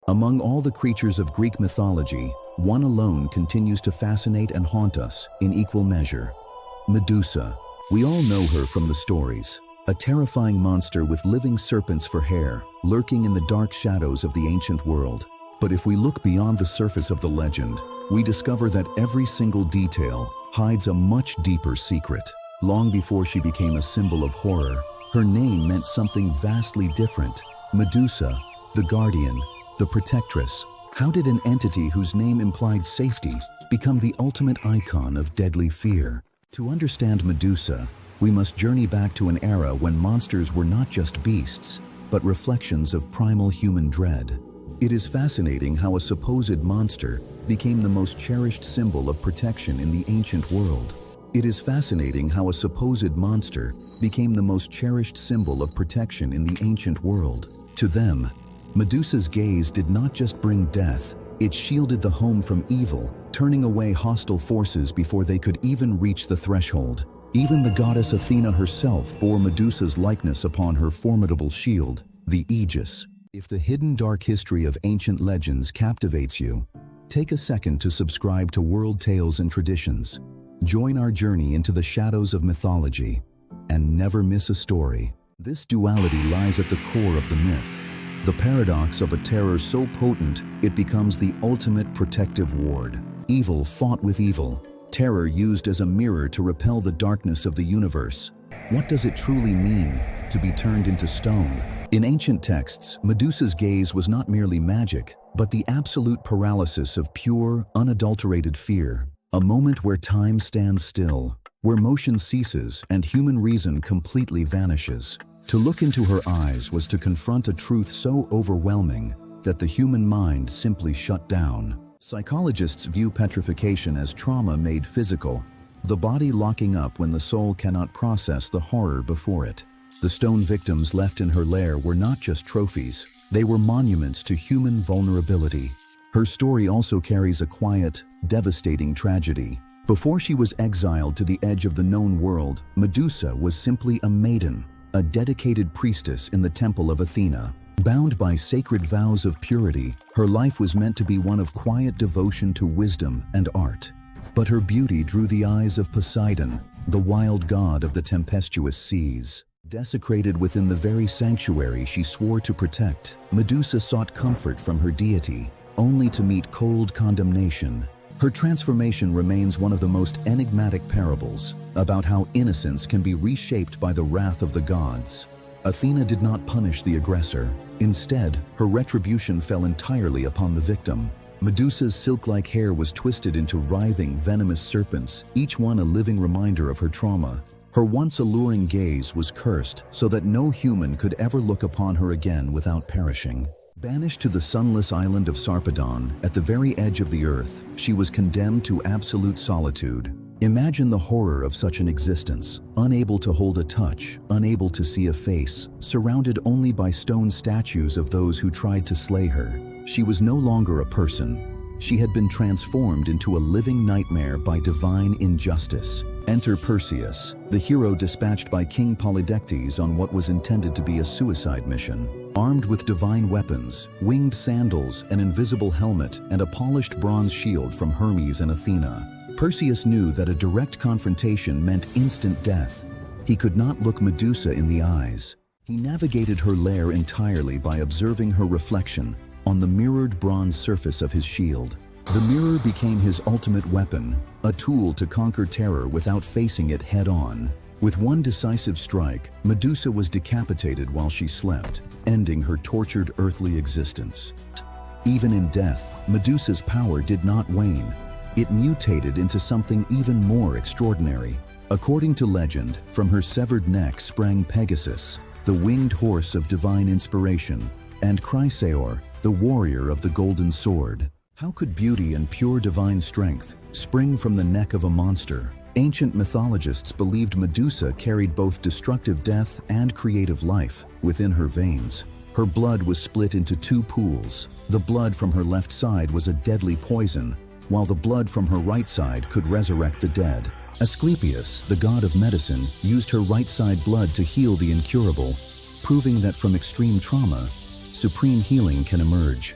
Among all the creatures of Greek mythology, one alone continues to fascinate and haunt us in equal measure: Medusa. We all know her from the stories, a terrifying monster with living serpents for hair, lurking in the dark shadows of the ancient world. But if we look beyond the surface of the legend, we discover that every single detail hides a much deeper secret. Long before she became a symbol of horror, her name meant something vastly different: Medusa, the guardian, the protectress. How did an entity whose name implied safety become the ultimate icon of deadly fear? To understand Medusa, we must journey back to an era when monsters were not just beasts, but reflections of primal human dread. It is fascinating how a supposed monster became the most cherished symbol of protection in the ancient world. It is fascinating how a supposed monster became the most cherished symbol of protection in the ancient world. To them, Medusa's gaze did not just bring death, it shielded the home from evil, turning away hostile forces before they could even reach the threshold. Even the goddess Athena herself bore Medusa's likeness upon her formidable shield, the Aegis. If the hidden dark history of ancient legends captivates you, take a second to subscribe to World Tales and Traditions. Join our journey into the shadows of mythology, and never miss a story. This duality lies at the core of the myth, the paradox of a terror so potent it becomes the ultimate protective ward. Evil fought with evil, terror used as a mirror to repel the darkness of the universe. What does it truly mean to be turned into stone? In ancient texts, Medusa's gaze was not merely magic, but the absolute paralysis of pure, unadulterated fear. A moment where time stands still, where motion ceases and human reason completely vanishes. To look into her eyes was to confront a truth so overwhelming that the human mind simply shut down. Psychologists view petrification as trauma made physical, the body locking up when the soul cannot process the horror before it. The stone victims left in her lair were not just trophies, they were monuments to human vulnerability. Her story also carries a quiet, devastating tragedy. Before she was exiled to the edge of the known world, Medusa was simply a maiden, a dedicated priestess in the temple of Athena. Bound by sacred vows of purity, her life was meant to be one of quiet devotion to wisdom and art. But her beauty drew the eyes of Poseidon, the wild god of the tempestuous seas. Desecrated within the very sanctuary she swore to protect, Medusa sought comfort from her deity, only to meet cold condemnation. Her transformation remains one of the most enigmatic parables about how innocence can be reshaped by the wrath of the gods. Athena did not punish the aggressor. Instead, her retribution fell entirely upon the victim. Medusa's silk-like hair was twisted into writhing, venomous serpents, each one a living reminder of her trauma. Her once alluring gaze was cursed so that no human could ever look upon her again without perishing. Banished to the sunless island of Sarpedon, at the very edge of the earth, she was condemned to absolute solitude. Imagine the horror of such an existence, unable to hold a touch, unable to see a face, surrounded only by stone statues of those who tried to slay her. She was no longer a person. She had been transformed into a living nightmare by divine injustice. Enter Perseus, the hero dispatched by King Polydectes on what was intended to be a suicide mission. Armed with divine weapons, winged sandals, an invisible helmet, and a polished bronze shield from Hermes and Athena, Perseus knew that a direct confrontation meant instant death. He could not look Medusa in the eyes. He navigated her lair entirely by observing her reflection on the mirrored bronze surface of his shield. The mirror became his ultimate weapon, a tool to conquer terror without facing it head-on. With one decisive strike, Medusa was decapitated while she slept, ending her tortured earthly existence. Even in death, Medusa's power did not wane. It mutated into something even more extraordinary. According to legend, from her severed neck sprang Pegasus, the winged horse of divine inspiration, and Chrysaor, the warrior of the golden sword. How could beauty and pure divine strength spring from the neck of a monster? Ancient mythologists believed Medusa carried both destructive death and creative life within her veins. Her blood was split into two pools. The blood from her left side was a deadly poison, while the blood from her right side could resurrect the dead. Asclepius, the god of medicine, used her right side blood to heal the incurable, proving that from extreme trauma, supreme healing can emerge.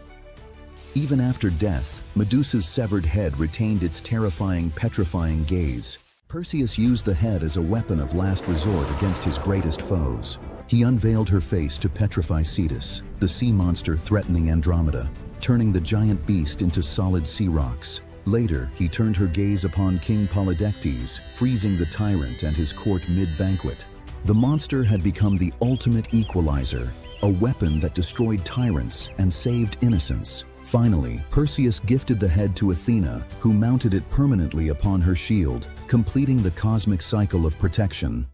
Even after death, Medusa's severed head retained its terrifying, petrifying gaze. Perseus used the head as a weapon of last resort against his greatest foes. He unveiled her face to petrify Cetus, the sea monster threatening Andromeda, turning the giant beast into solid sea rocks. Later, he turned her gaze upon King Polydectes, freezing the tyrant and his court mid-banquet. The monster had become the ultimate equalizer, a weapon that destroyed tyrants and saved innocence. Finally, Perseus gifted the head to Athena, who mounted it permanently upon her shield, completing the cosmic cycle of protection.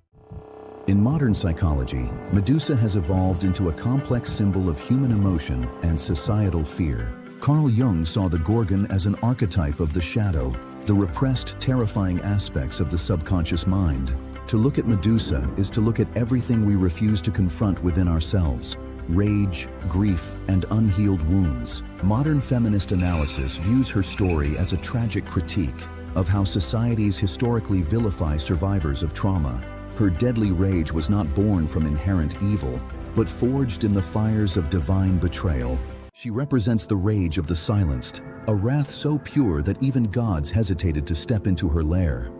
In modern psychology, Medusa has evolved into a complex symbol of human emotion and societal fear. Carl Jung saw the Gorgon as an archetype of the shadow, the repressed, terrifying aspects of the subconscious mind. To look at Medusa is to look at everything we refuse to confront within ourselves: rage, grief, and unhealed wounds. Modern feminist analysis views her story as a tragic critique of how societies historically vilify survivors of trauma. Her deadly rage was not born from inherent evil, but forged in the fires of divine betrayal. She represents the rage of the silenced, a wrath so pure that even gods hesitated to step into her lair.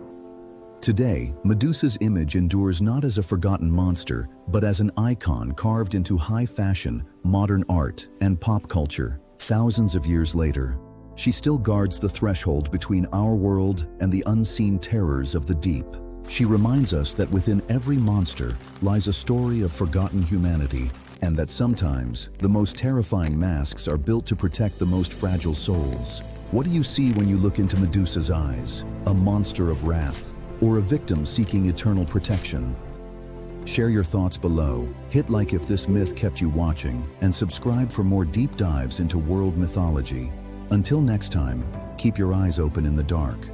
Today, Medusa's image endures not as a forgotten monster, but as an icon carved into high fashion, modern art, and pop culture. Thousands of years later, she still guards the threshold between our world and the unseen terrors of the deep. She reminds us that within every monster lies a story of forgotten humanity, and that sometimes the most terrifying masks are built to protect the most fragile souls. What do you see when you look into Medusa's eyes? A monster of wrath, or a victim seeking eternal protection? Share your thoughts below, hit like if this myth kept you watching, and subscribe for more deep dives into world mythology. Until next time, keep your eyes open in the dark.